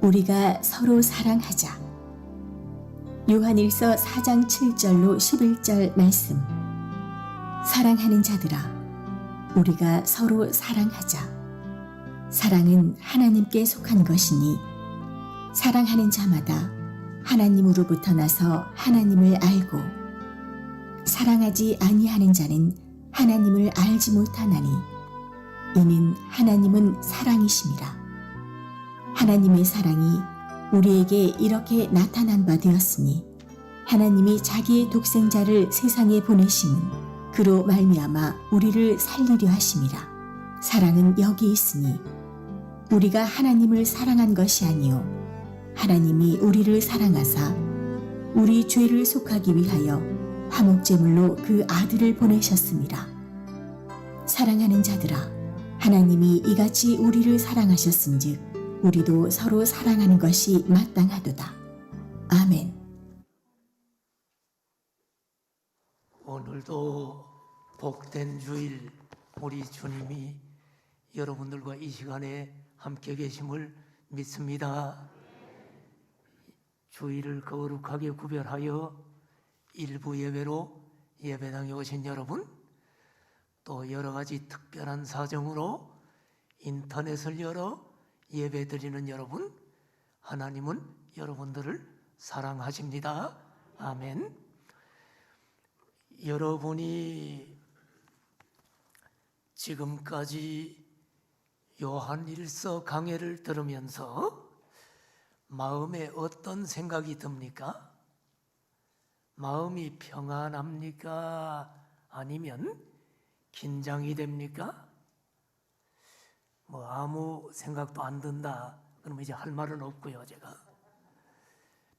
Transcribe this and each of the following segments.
우리가 서로 사랑하자. 요한일서 4장 7절로 11절 말씀. 사랑하는 자들아, 우리가 서로 사랑하자. 사랑은 하나님께 속한 것이니 사랑하는 자마다 하나님으로부터 나서 하나님을 알고, 사랑하지 아니하는 자는 하나님을 알지 못하나니 이는 하나님은 사랑이심이라. 하나님의 사랑이 우리에게 이렇게 나타난 바 되었으니, 하나님이 자기의 독생자를 세상에 보내심은 그로 말미암아 우리를 살리려 하심이라. 사랑은 여기 있으니 우리가 하나님을 사랑한 것이 아니요 하나님이 우리를 사랑하사 우리 죄를 속하기 위하여 화목제물로 그 아들을 보내셨습니다. 사랑하는 자들아, 하나님이 이같이 우리를 사랑하셨은즉 우리도 서로 사랑하는 것이 마땅하도다. 아멘. 오늘도 복된 주일, 우리 주님이 여러분들과 이 시간에 함께 계심을 믿습니다. 주일을 거룩하게 구별하여 일부 예배로 예배당에 오신 여러분, 또 여러 가지 특별한 사정으로 인터넷을 열어 예배 드리는 여러분, 하나님은 여러분들을 사랑하십니다. 아멘. 여러분이 지금까지 요한일서 강해를 들으면서 마음에 어떤 생각이 듭니까? 마음이 평안합니까? 아니면 긴장이 됩니까? 아무 생각도 안 든다, 그러면 이제 할 말은 없고요. 제가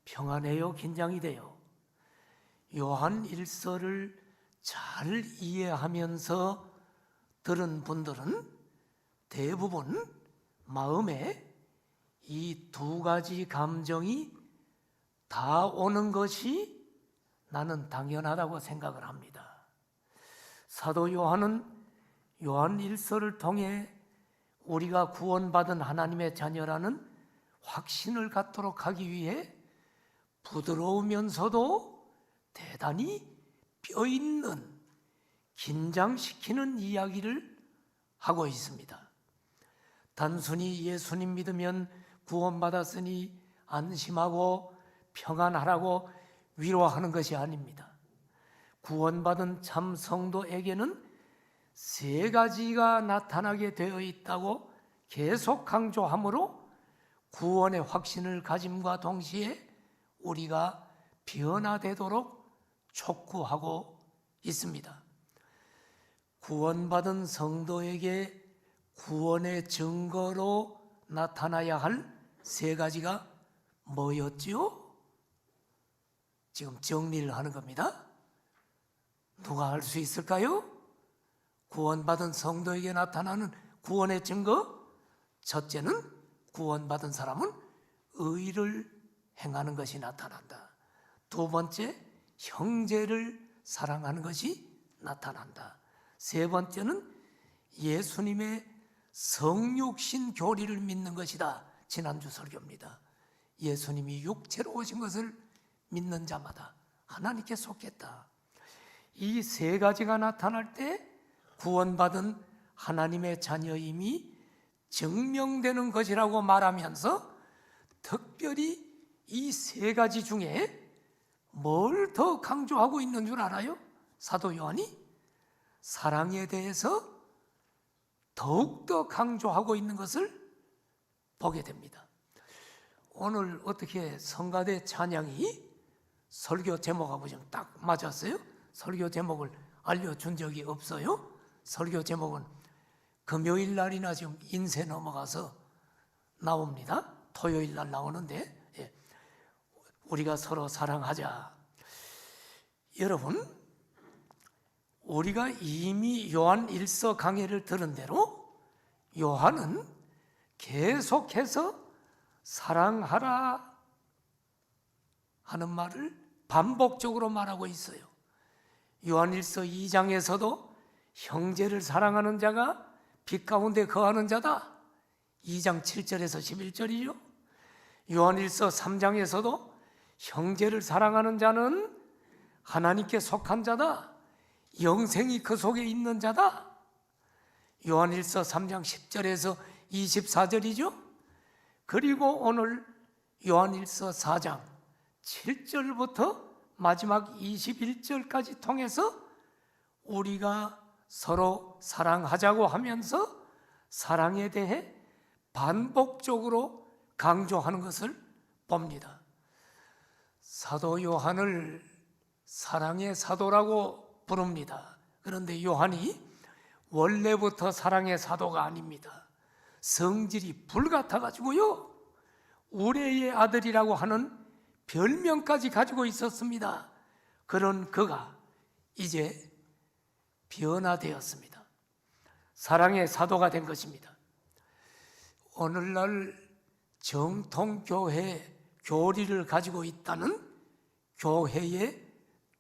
평안해요? 긴장이 돼요? 요한 일서를 잘 이해하면서 들은 분들은 대부분 마음에 이 두 가지 감정이 다 오는 것이 나는 당연하다고 생각을 합니다. 사도 요한은 요한 일서를 통해 우리가 구원받은 하나님의 자녀라는 확신을 갖도록 하기 위해 부드러우면서도 대단히 뼈있는, 긴장시키는 이야기를 하고 있습니다. 단순히 예수님 믿으면 구원받았으니 안심하고 평안하라고 위로하는 것이 아닙니다. 구원받은 참 성도에게는 세 가지가 나타나게 되어 있다고 계속 강조하므로 구원의 확신을 가짐과 동시에 우리가 변화되도록 촉구하고 있습니다. 구원받은 성도에게 구원의 증거로 나타나야 할 세 가지가 뭐였지요? 지금 정리를 하는 겁니다. 누가 알 수 있을까요? 구원받은 성도에게 나타나는 구원의 증거, 첫째는 구원받은 사람은 의를 행하는 것이 나타난다. 두 번째, 형제를 사랑하는 것이 나타난다. 세 번째는 예수님의 성육신 교리를 믿는 것이다. 지난주 설교입니다. 예수님이 육체로 오신 것을 믿는 자마다 하나님께 속했다. 이 세 가지가 나타날 때 구원받은 하나님의 자녀임이 증명되는 것이라고 말하면서 특별히 이 세 가지 중에 뭘 더 강조하고 있는 줄 알아요? 사도 요한이 사랑에 대해서 더욱더 강조하고 있는 것을 보게 됩니다. 오늘 어떻게 성가대 찬양이 설교 제목하고 좀 딱 맞았어요? 설교 제목을 알려준 적이 없어요? 설교 제목은 금요일 날이나 지금 인쇄 넘어가서 나옵니다. 토요일 날 나오는데, 우리가 서로 사랑하자. 여러분, 우리가 이미 요한 일서 강해를 들은 대로 요한은 계속해서 사랑하라 하는 말을 반복적으로 말하고 있어요. 요한일서 2장에서도 형제를 사랑하는 자가 빛 가운데 거하는 자다. 2장 7절에서 11절이죠. 요한일서 3장에서도 형제를 사랑하는 자는 하나님께 속한 자다. 영생이 그 속에 있는 자다. 요한일서 3장 10절에서 24절이죠. 그리고 오늘 요한일서 4장 7절부터 마지막 21절까지 통해서 우리가 서로 사랑하자고 하면서 사랑에 대해 반복적으로 강조하는 것을 봅니다. 사도 요한을 사랑의 사도라고 부릅니다. 그런데 요한이 원래부터 사랑의 사도가 아닙니다. 성질이 불같아가지고요, 우레의 아들이라고 하는 별명까지 가지고 있었습니다. 그런 그가 이제 변화되었습니다. 사랑의 사도가 된 것입니다. 오늘날 정통교회 교리를 가지고 있다는 교회의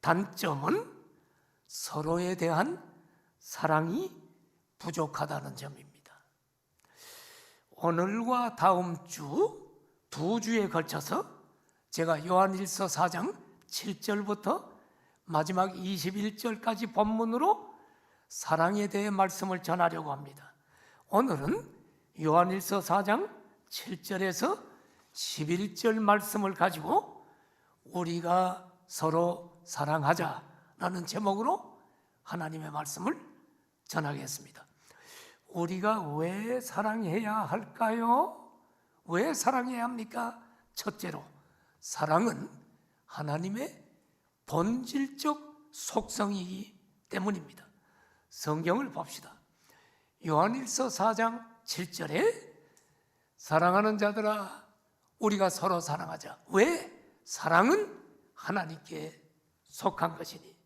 단점은 서로에 대한 사랑이 부족하다는 점입니다. 오늘과 다음 주 두 주에 걸쳐서 제가 요한일서 4장 7절부터 마지막 21절까지 본문으로 사랑에 대해 말씀을 전하려고 합니다. 오늘은 요한일서 4장 7절에서 11절 말씀을 가지고 우리가 서로 사랑하자라는 제목으로 하나님의 말씀을 전하겠습니다. 우리가 왜 사랑해야 할까요? 왜 사랑해야 합니까? 첫째로, 사랑은 하나님의 본질적 속성이기 때문입니다. 성경을 봅시다. 요한일서 4장 7절에 사랑하는 자들아 우리가 서로 사랑하자. 왜? 사랑은 하나님께 속한 것이니.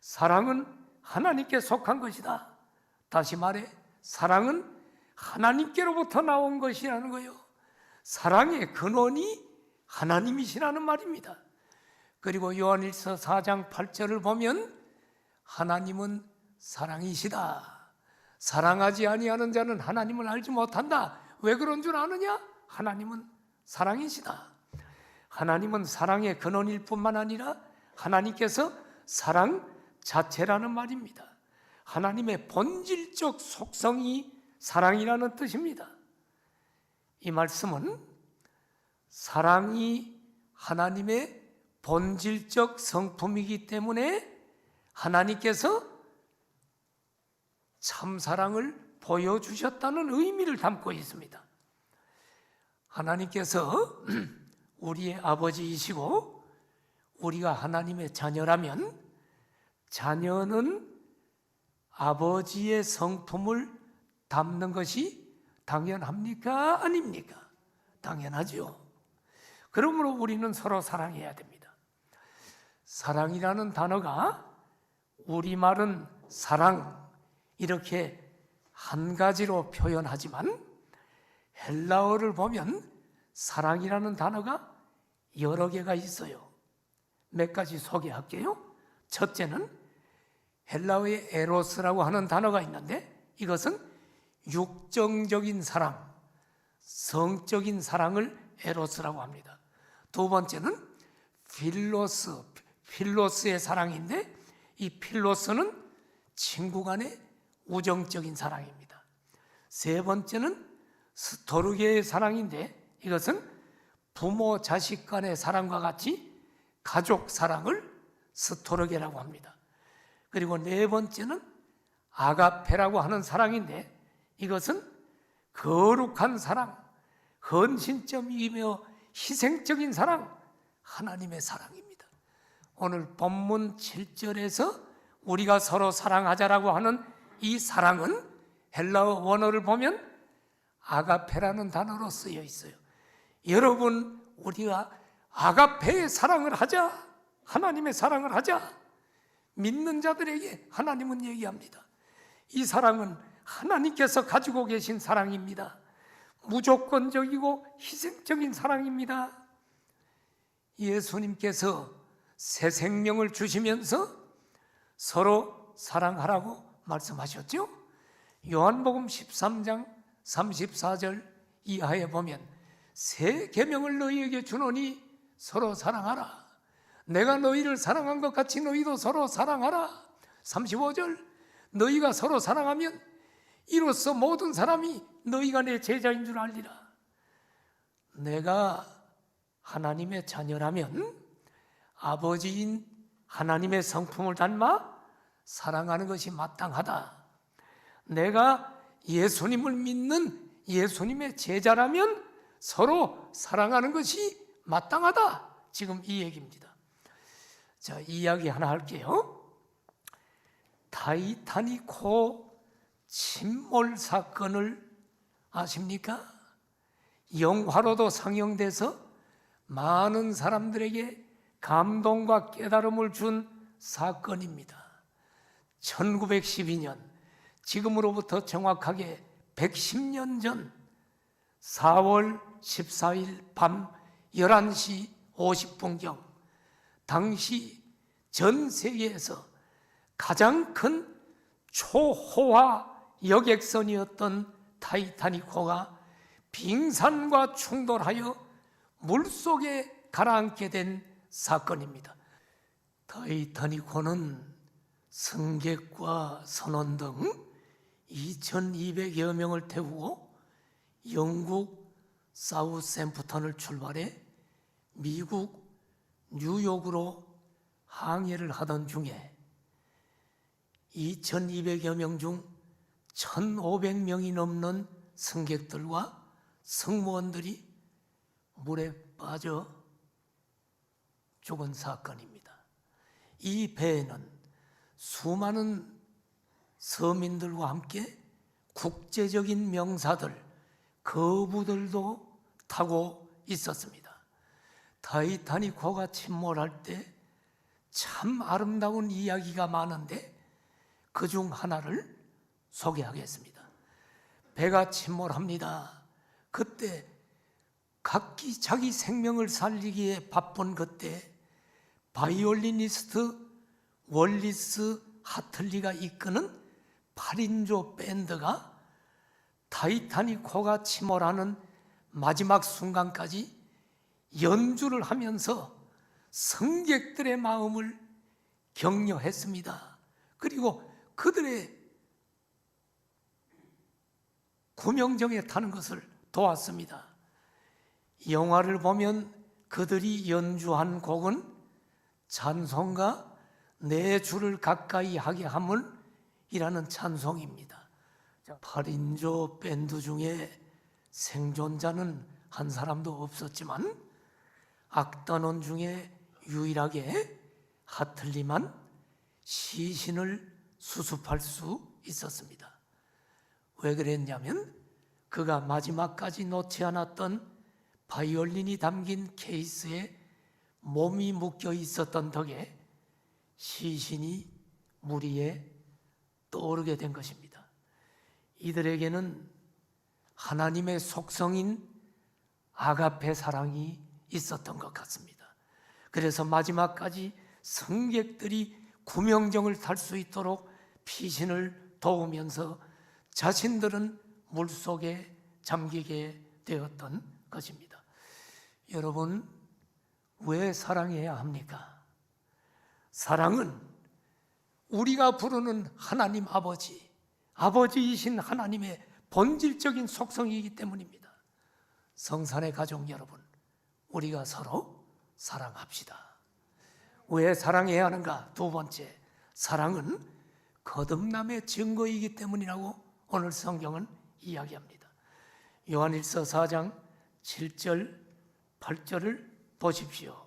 사랑은 하나님께 속한 것이다. 다시 말해, 사랑은 하나님께로부터 나온 것이라는 거예요. 사랑의 근원이 하나님이시라는 말입니다. 그리고 요한일서 4장 8절을 보면 하나님은 사랑이시다. 사랑하지 아니하는 자는 하나님을 알지 못한다. 왜 그런 줄 아느냐? 하나님은 사랑이시다. 하나님은 사랑의 근원일 뿐만 아니라 하나님께서 사랑 자체라는 말입니다. 하나님의 본질적 속성이 사랑이라는 뜻입니다. 이 말씀은 사랑이 하나님의 본질적 성품이기 때문에 하나님께서 참 사랑을 보여주셨다는 의미를 담고 있습니다. 하나님께서 우리의 아버지이시고 우리가 하나님의 자녀라면 자녀는 아버지의 성품을 담는 것이 당연합니까? 아닙니까? 당연하죠. 그러므로 우리는 서로 사랑해야 됩니다. 사랑이라는 단어가 우리말은 사랑 이렇게 한 가지로 표현하지만 헬라어를 보면 사랑이라는 단어가 여러 개가 있어요. 몇 가지 소개할게요. 첫째는 헬라어의 에로스라고 하는 단어가 있는데 이것은 육정적인 사랑, 성적인 사랑을 에로스라고 합니다. 두 번째는 필로스의 사랑인데 이 필로스는 친구 간의 우정적인 사랑입니다. 세 번째는 스토르게의 사랑인데 이것은 부모 자식 간의 사랑과 같이 가족 사랑을 스토르게라고 합니다. 그리고 네 번째는 아가페라고 하는 사랑인데 이것은 거룩한 사랑, 헌신점이며 희생적인 사랑, 하나님의 사랑입니다. 오늘 본문 7절에서 우리가 서로 사랑하자라고 하는 이 사랑은 헬라어 원어를 보면 아가페라는 단어로 쓰여 있어요. 여러분, 우리가 아가페의 사랑을 하자, 하나님의 사랑을 하자. 믿는 자들에게 하나님은 얘기합니다. 이 사랑은 하나님께서 가지고 계신 사랑입니다. 무조건적이고 희생적인 사랑입니다. 예수님께서 새 생명을 주시면서 서로 사랑하라고 말씀하셨죠? 요한복음 13장 34절 이하에 보면 새 계명을 너희에게 주노니 서로 사랑하라. 내가 너희를 사랑한 것 같이 너희도 서로 사랑하라. 35절, 너희가 서로 사랑하면 이로써 모든 사람이 너희가 내 제자인 줄 알리라. 내가 하나님의 자녀라면 아버지인 하나님의 성품을 닮아 사랑하는 것이 마땅하다. 내가 예수님을 믿는 예수님의 제자라면 서로 사랑하는 것이 마땅하다. 지금 이 얘기입니다. 자, 이야기 하나 할게요. 타이타닉호 침몰 사건을 아십니까? 영화로도 상영돼서 많은 사람들에게 감동과 깨달음을 준 사건입니다. 1912년, 지금으로부터 정확하게 110년 전 4월 14일 밤 11시 50분경 당시 전 세계에서 가장 큰 초호화 여객선이었던 타이타닉호가 빙산과 충돌하여 물속에 가라앉게 된 사건입니다. 타이타닉호는 승객과 선원 등 2200여 명을 태우고 영국 사우샘프턴을 출발해 미국 뉴욕으로 항해를 하던 중에 2200여 명 중 1500명이 넘는 승객들과 승무원들이 물에 빠져 죽은 사건입니다. 이 배에는 수많은 서민들과 함께 국제적인 명사들, 거부들도 타고 있었습니다. 타이타닉호가 침몰할 때 참 아름다운 이야기가 많은데 그중 하나를 소개하겠습니다. 배가 침몰합니다. 그때 각기 자기 생명을 살리기에 바쁜 그때 바이올리니스트 월리스 하틀리가 이끄는 8인조 밴드가 타이타닉호가 침몰하는 마지막 순간까지 연주를 하면서 승객들의 마음을 격려했습니다. 그리고 그들의 구명정에 타는 것을 도왔습니다. 영화를 보면 그들이 연주한 곡은 찬송가 내 주를 가까이 하게 함을 이라는 찬송입니다. 8인조 밴드 중에 생존자는 한 사람도 없었지만 악단원 중에 유일하게 하틀리만 시신을 수습할 수 있었습니다. 왜 그랬냐면 그가 마지막까지 놓지 않았던 바이올린이 담긴 케이스에 몸이 묶여 있었던 덕에 시신이 물 위에 떠오르게 된 것입니다. 이들에게는 하나님의 속성인 아가페 사랑이 있었던 것 같습니다. 그래서 마지막까지 승객들이 구명정을 탈 수 있도록 피신을 도우면서 자신들은 물속에 잠기게 되었던 것입니다. 여러분, 왜 사랑해야 합니까? 사랑은 우리가 부르는 하나님 아버지, 아버지이신 하나님의 본질적인 속성이기 때문입니다. 성산의 가족 여러분, 우리가 서로 사랑합시다. 왜 사랑해야 하는가? 두 번째, 사랑은 거듭남의 증거이기 때문이라고 오늘 성경은 이야기합니다. 요한일서 4장 7절, 8절을 보십시오.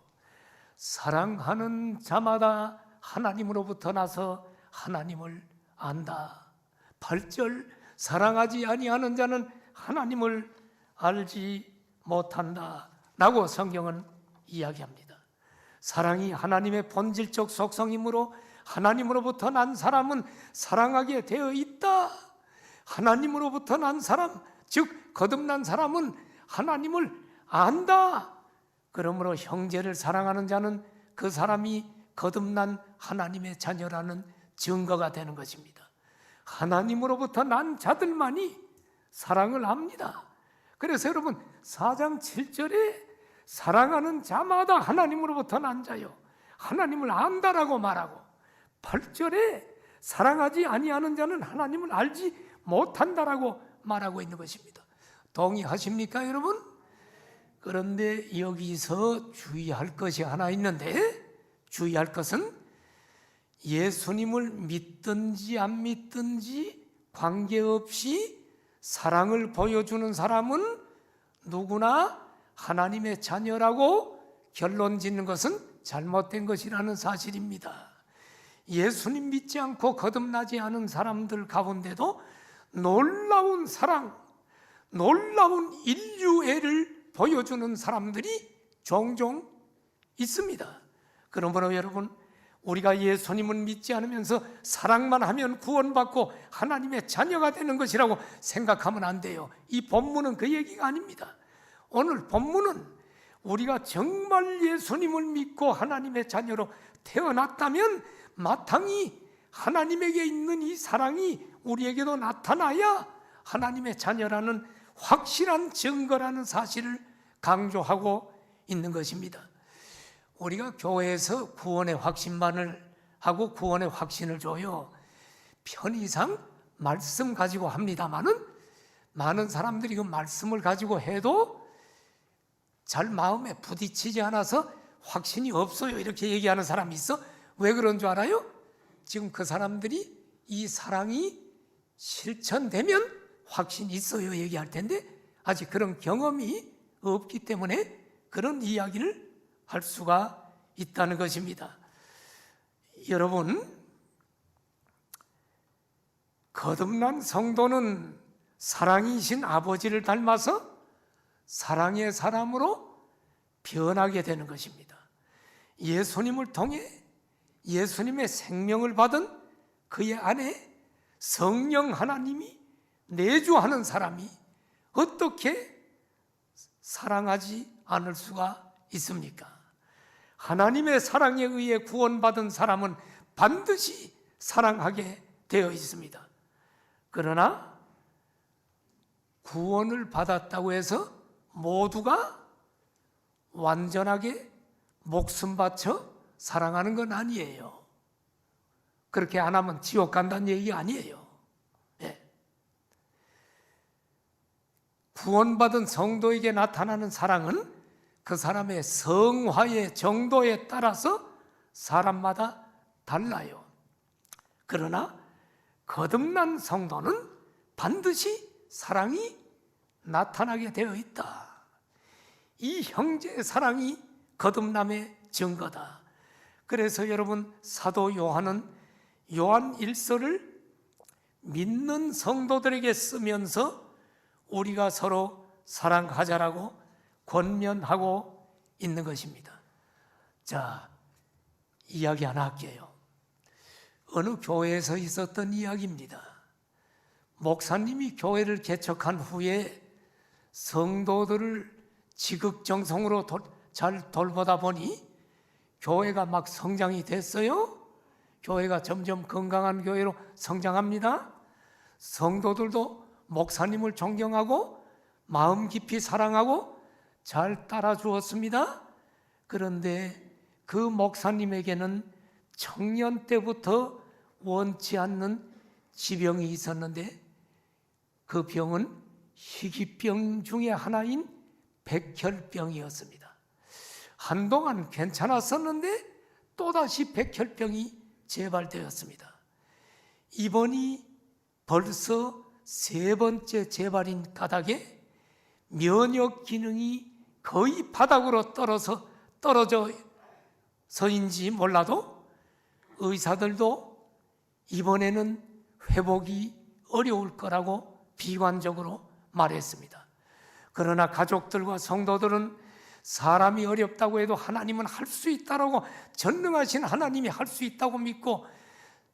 사랑하는 자마다 하나님으로부터 나서 하나님을 안다. 8절, 사랑하지 아니하는 자는 하나님을 알지 못한다 라고 성경은 이야기합니다. 사랑이 하나님의 본질적 속성이므로 하나님으로부터 난 사람은 사랑하게 되어 있다. 하나님으로부터 난 사람, 즉 거듭난 사람은 하나님을 안다. 그러므로 형제를 사랑하는 자는 그 사람이 거듭난 하나님의 자녀라는 증거가 되는 것입니다. 하나님으로부터 난 자들만이 사랑을 합니다. 그래서 여러분, 4장 7절에 사랑하는 자마다 하나님으로부터 난 자요 하나님을 안다라고 말하고, 8절에 사랑하지 아니하는 자는 하나님을 알지 못한다라고 말하고 있는 것입니다. 동의하십니까 여러분? 그런데 여기서 주의할 것이 하나 있는데, 주의할 것은 예수님을 믿든지 안 믿든지 관계없이 사랑을 보여주는 사람은 누구나 하나님의 자녀라고 결론 짓는 것은 잘못된 것이라는 사실입니다. 예수님 믿지 않고 거듭나지 않은 사람들 가운데도 놀라운 사랑, 놀라운 인류애를 보여주는 사람들이 종종 있습니다. 그러므로 여러분, 우리가 예수님을 믿지 않으면서 사랑만 하면 구원받고 하나님의 자녀가 되는 것이라고 생각하면 안 돼요. 이 본문은 그 얘기가 아닙니다. 오늘 본문은 우리가 정말 예수님을 믿고 하나님의 자녀로 태어났다면 마땅히 하나님에게 있는 이 사랑이 우리에게도 나타나야 하나님의 자녀라는 확실한 증거라는 사실을 강조하고 있는 것입니다. 우리가 교회에서 구원의 확신만을 하고 구원의 확신을 줘요. 편의상 말씀 가지고 합니다마는 많은 사람들이 그 말씀을 가지고 해도 잘 마음에 부딪히지 않아서 확신이 없어요 이렇게 얘기하는 사람이 있어. 왜 그런 줄 알아요? 지금 그 사람들이 이 사랑이 실천되면 확신이 있어요 얘기할 텐데 아직 그런 경험이 없기 때문에 그런 이야기를 할 수가 있다는 것입니다. 여러분, 거듭난 성도는 사랑이신 아버지를 닮아서 사랑의 사람으로 변하게 되는 것입니다. 예수님을 통해 예수님의 생명을 받은 그의 안에 성령 하나님이 내주하는 사람이 어떻게 사랑하지 않을 수가 있습니까? 하나님의 사랑에 의해 구원받은 사람은 반드시 사랑하게 되어 있습니다. 그러나 구원을 받았다고 해서 모두가 완전하게 목숨 바쳐 사랑하는 건 아니에요. 그렇게 안 하면 지옥 간다는 얘기가 아니에요. 예. 구원받은 성도에게 나타나는 사랑은 그 사람의 성화의 정도에 따라서 사람마다 달라요. 그러나 거듭난 성도는 반드시 사랑이 나타나게 되어 있다. 이 형제의 사랑이 거듭남의 증거다. 그래서 여러분, 사도 요한은 요한 1서를 믿는 성도들에게 쓰면서 우리가 서로 사랑하자라고 권면하고 있는 것입니다. 자, 이야기 하나 할게요. 어느 교회에서 있었던 이야기입니다. 목사님이 교회를 개척한 후에 성도들을 지극정성으로 잘 돌보다 보니 교회가 막 성장이 됐어요. 교회가 점점 건강한 교회로 성장합니다. 성도들도 목사님을 존경하고 마음 깊이 사랑하고 잘 따라 주었습니다. 그런데 그 목사님에게는 청년 때부터 원치 않는 지병이 있었는데 그 병은 희귀병 중에 하나인 백혈병이었습니다. 한동안 괜찮았었는데 또다시 백혈병이 재발되었습니다. 이번이 벌써 3번째 재발인 까닭에 면역 기능이 거의 바닥으로 떨어져서인지 몰라도 의사들도 이번에는 회복이 어려울 거라고 비관적으로 말했습니다. 그러나 가족들과 성도들은 사람이 어렵다고 해도 하나님은 할 수 있다라고, 전능하신 하나님이 할 수 있다고 믿고,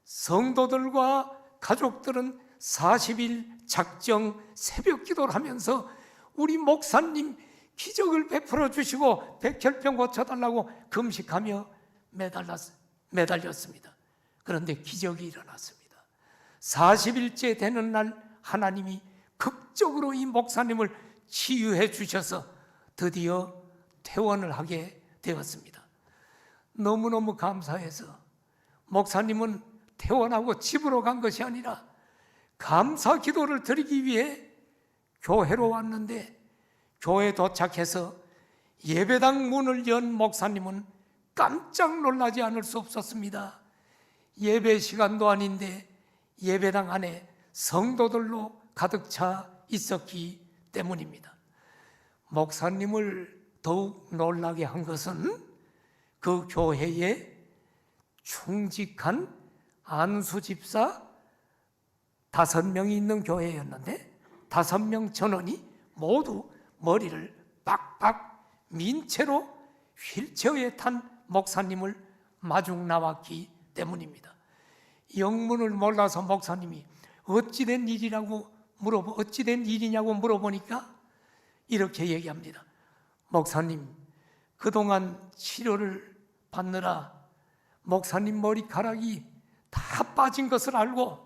성도들과 가족들은 40일 작정 새벽 기도를 하면서 우리 목사님 기적을 베풀어 주시고 백혈병 고쳐달라고 금식하며 매달렸습니다. 그런데 기적이 일어났습니다. 40일째 되는 날 하나님이 극적으로 이 목사님을 치유해 주셔서 드디어 퇴원을 하게 되었습니다. 너무너무 감사해서 목사님은 퇴원하고 집으로 간 것이 아니라 감사 기도를 드리기 위해 교회로 왔는데, 교회 도착해서 예배당 문을 연 목사님은 깜짝 놀라지 않을 수 없었습니다. 예배 시간도 아닌데 예배당 안에 성도들로 가득 차 있었기 때문입니다. 목사님을 더욱 놀라게 한 것은 그 교회에 충직한 안수 집사 5명이 있는 교회였는데, 5명 전원이 모두 머리를 빡빡 민 채로 휠체어에 탄 목사님을 마중 나왔기 때문입니다. 영문을 몰라서 목사님이 어찌된 일이냐고 물어보니까 이렇게 얘기합니다. 목사님, 그동안 치료를 받느라 목사님 머리카락이 다 빠진 것을 알고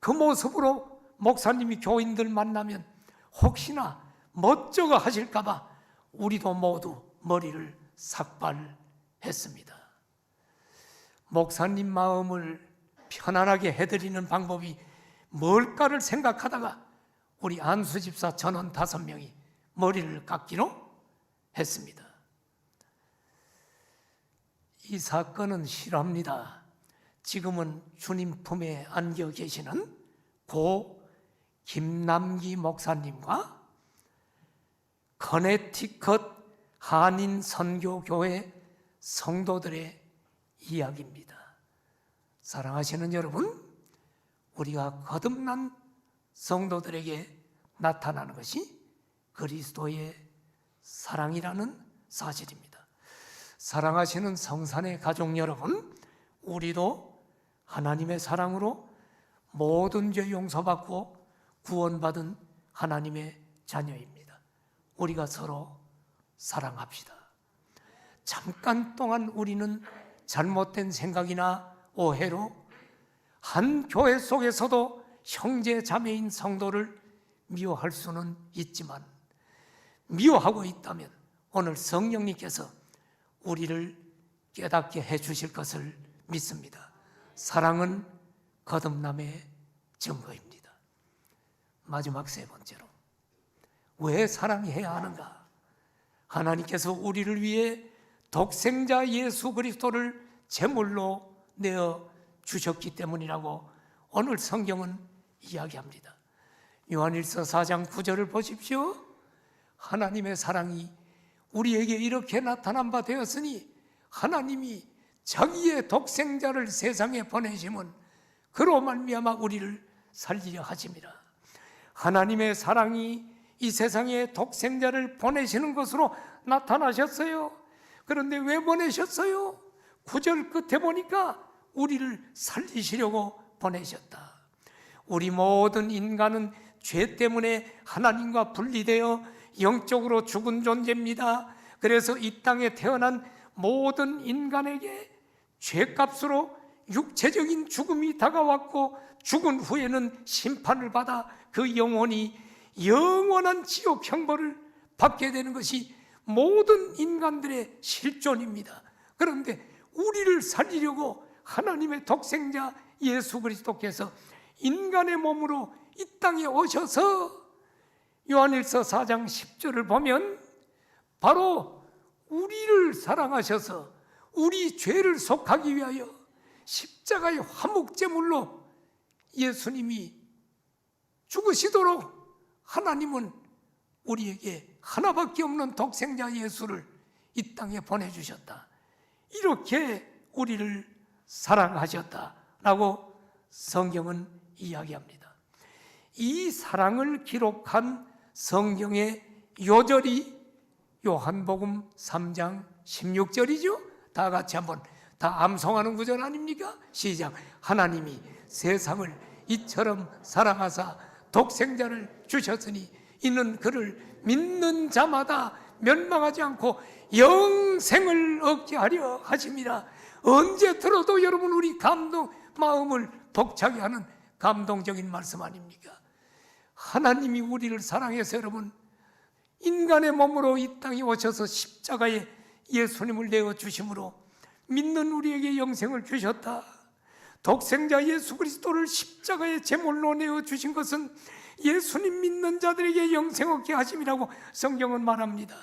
그 모습으로 목사님이 교인들 만나면 혹시나 멋쩍어 하실까봐 우리도 모두 머리를 삭발했습니다. 목사님 마음을 편안하게 해드리는 방법이 뭘까를 생각하다가 우리 안수집사 전원 5명이 머리를 깎기로 했습니다. 이 사건은 실화입니다. 지금은 주님 품에 안겨 계시는 고 김남기 목사님과 커네티컷 한인 선교교회 성도들의 이야기입니다. 사랑하시는 여러분, 우리가 거듭난 성도들에게 나타나는 것이 그리스도의 사랑이라는 사실입니다. 사랑하시는 성산의 가족 여러분, 우리도 하나님의 사랑으로 모든 죄 용서받고 구원받은 하나님의 자녀입니다. 우리가 서로 사랑합시다. 잠깐 동안 우리는 잘못된 생각이나 오해로 한 교회 속에서도 형제 자매인 성도를 미워할 수는 있지만, 미워하고 있다면 오늘 성령님께서 우리를 깨닫게 해 주실 것을 믿습니다. 사랑은 거듭남의 증거입니다. 마지막 3번째로, 왜 사랑해야 하는가? 하나님께서 우리를 위해 독생자 예수 그리스도를 제물로 내어 주셨기 때문이라고 오늘 성경은 이야기합니다. 요한일서 4장 9절을 보십시오. 하나님의 사랑이 우리에게 이렇게 나타난 바 되었으니 하나님이 자기의 독생자를 세상에 보내심은 그로 말미암아 우리를 살리려 하심이라. 하나님의 사랑이 이 세상에 독생자를 보내시는 것으로 나타나셨어요. 그런데 왜 보내셨어요? 9절 끝에 보니까 우리를 살리시려고 보내셨다. 우리 모든 인간은 죄 때문에 하나님과 분리되어 영적으로 죽은 존재입니다. 그래서 이 땅에 태어난 모든 인간에게 죄값으로 육체적인 죽음이 다가왔고, 죽은 후에는 심판을 받아 그 영혼이 영원한 지옥 형벌을 받게 되는 것이 모든 인간들의 실존입니다. 그런데 우리를 살리려고 하나님의 독생자 예수 그리스도께서 인간의 몸으로 이 땅에 오셔서 요한일서 4장 10절을 보면 바로 우리를 사랑하셔서 우리 죄를 속하기 위하여 십자가의 화목제물로 예수님이 죽으시도록 하나님은 우리에게 하나밖에 없는 독생자 예수를 이 땅에 보내주셨다. 이렇게 우리를 사랑하셨다라고 성경은 이야기합니다. 이 사랑을 기록한 성경의 요절이 요한복음 3장 16절이죠. 다 같이 한번 다 암송하는 구절 아닙니까? 시작. 하나님이 세상을 이처럼 사랑하사 독생자를 주셨으니 이는 그를 믿는 자마다 멸망하지 않고 영생을 얻게 하려 하심이라. 언제 들어도 여러분 우리 마음을 벅차게 하는 감동적인 말씀 아닙니까? 하나님이 우리를 사랑해서 여러분 인간의 몸으로 이 땅에 오셔서 십자가에 예수님을 내어주심으로 믿는 우리에게 영생을 주셨다. 독생자 예수 그리스도를 십자가에 제물로 내어주신 것은 예수님 믿는 자들에게 영생 얻게 하심이라고 성경은 말합니다.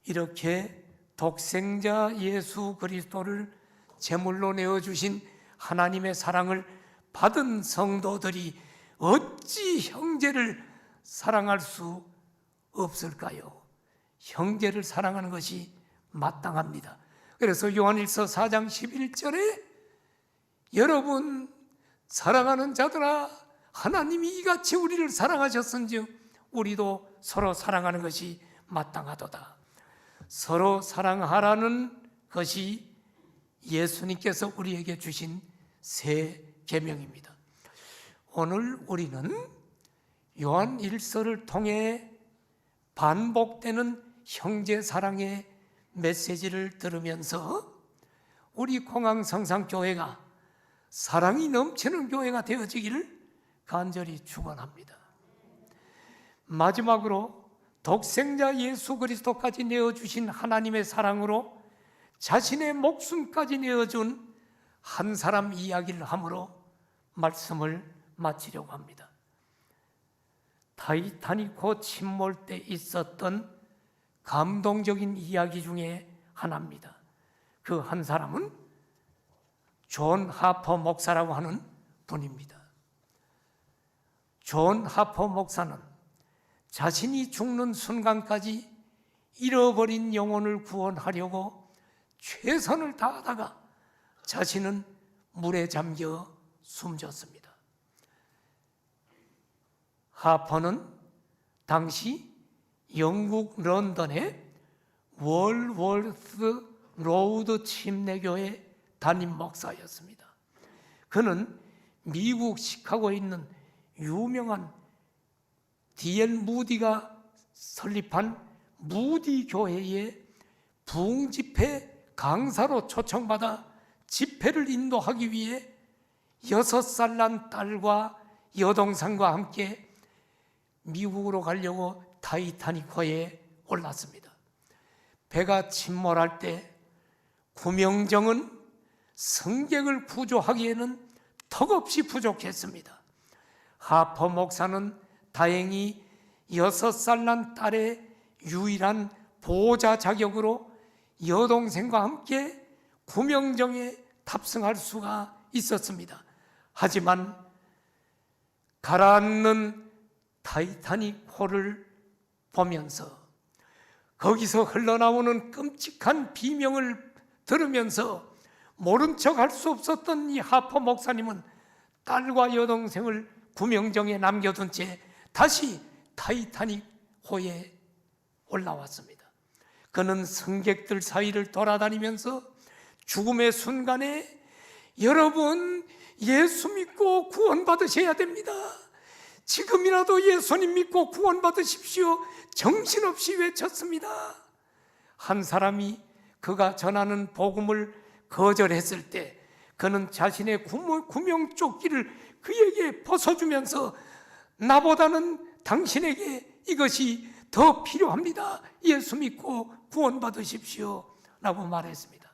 이렇게 독생자 예수 그리스도를 제물로 내어주신 하나님의 사랑을 받은 성도들이 어찌 형제를 사랑할 수 없을까요? 형제를 사랑하는 것이 마땅합니다. 그래서 요한일서 4장 11절에 여러분 사랑하는 자들아 하나님이 이같이 우리를 사랑하셨은즉 우리도 서로 사랑하는 것이 마땅하도다. 서로 사랑하라는 것이 예수님께서 우리에게 주신 새 계명입니다. 오늘 우리는 요한 1서를 통해 반복되는 형제 사랑의 메시지를 들으면서 우리 공항성상교회가 사랑이 넘치는 교회가 되어지기를 간절히 축원합니다. 마지막으로 독생자 예수 그리스도까지 내어주신 하나님의 사랑으로 자신의 목숨까지 내어준 한 사람 이야기를 함으로 말씀을 마치려고 합니다. 타이타닉호 침몰 때 있었던 감동적인 이야기 중에 하나입니다. 그 한 사람은 존 하퍼 목사라고 하는 분입니다. 존 하퍼 목사는 자신이 죽는 순간까지 잃어버린 영혼을 구원하려고 최선을 다하다가 자신은 물에 잠겨 숨졌습니다. 하퍼는 당시 영국 런던의 월월스 로우드 침례교회 담임 목사였습니다. 그는 미국 시카고에 있는 유명한 D.L. 무디가 설립한 무디 교회의 부흥 집회 강사로 초청받아 집회를 인도하기 위해 6살 난 딸과 여동생과 함께 미국으로 가려고 타이타닉호에 올랐습니다. 배가 침몰할 때 구명정은 승객을 구조하기에는 턱없이 부족했습니다. 하퍼 목사는 다행히 6살 난 딸의 유일한 보호자 자격으로 여동생과 함께 구명정에 탑승할 수가 있었습니다. 하지만 가라앉는 타이타닉호를 보면서 거기서 흘러나오는 끔찍한 비명을 들으면서 모른 척 할 수 없었던 이 하퍼 목사님은 딸과 여동생을 구명정에 남겨둔 채 다시 타이타닉호에 올라왔습니다. 그는 승객들 사이를 돌아다니면서 죽음의 순간에 여러분 예수 믿고 구원받으셔야 됩니다. 지금이라도 예수님 믿고 구원받으십시오. 정신없이 외쳤습니다. 한 사람이 그가 전하는 복음을 거절했을 때 그는 자신의 구명조끼를 그에게 벗어주면서 나보다는 당신에게 이것이 더 필요합니다. 예수 믿고 구원받으십시오 라고 말했습니다.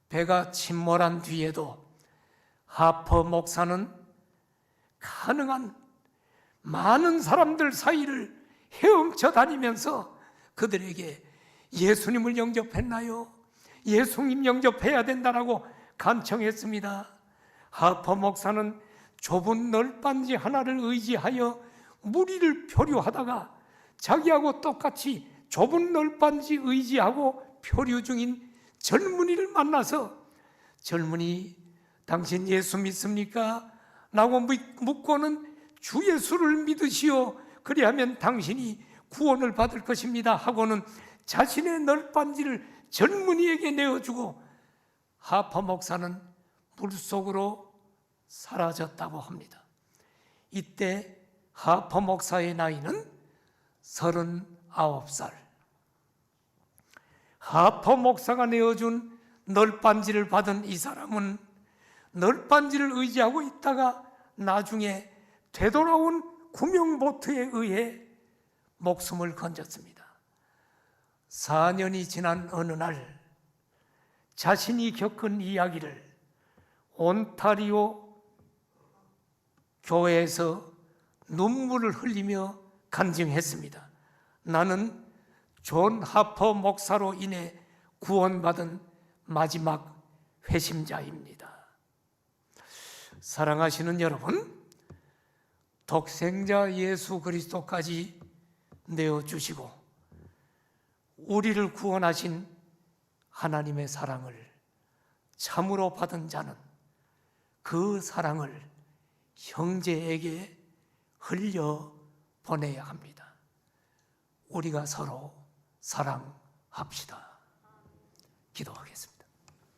배가 침몰한 뒤에도 하퍼 목사는 가능한 많은 사람들 사이를 헤엄쳐 다니면서 그들에게 예수님을 영접했나요? 예수님 영접해야 된다라고 간청했습니다. 하퍼 목사는 좁은 널빤지 하나를 의지하여 무리를 표류하다가 자기하고 똑같이 좁은 널빤지 의지하고 표류 중인 젊은이를 만나서 젊은이 당신 예수 믿습니까? 라고 묻고는 주 예수를 믿으시오. 그리하면 당신이 구원을 받을 것입니다 하고는 자신의 널빤지를 젊은이에게 내어주고 하퍼 목사는 물속으로 사라졌다고 합니다. 이때 하퍼 목사의 나이는 39살. 하퍼 목사가 내어준 널빤지를 받은 이 사람은 널빤지를 의지하고 있다가 나중에 되돌아온 구명보트에 의해 목숨을 건졌습니다. 4년이 지난 어느 날 자신이 겪은 이야기를 온타리오 교회에서 눈물을 흘리며 간증했습니다. 나는 존 하퍼 목사로 인해 구원받은 마지막 회심자입니다. 사랑하시는 여러분, 독생자 예수 그리스도까지 내어주시고 우리를 구원하신 하나님의 사랑을 참으로 받은 자는 그 사랑을 형제에게 흘려 보내야 합니다. 우리가 서로 사랑합시다. 기도하겠습니다.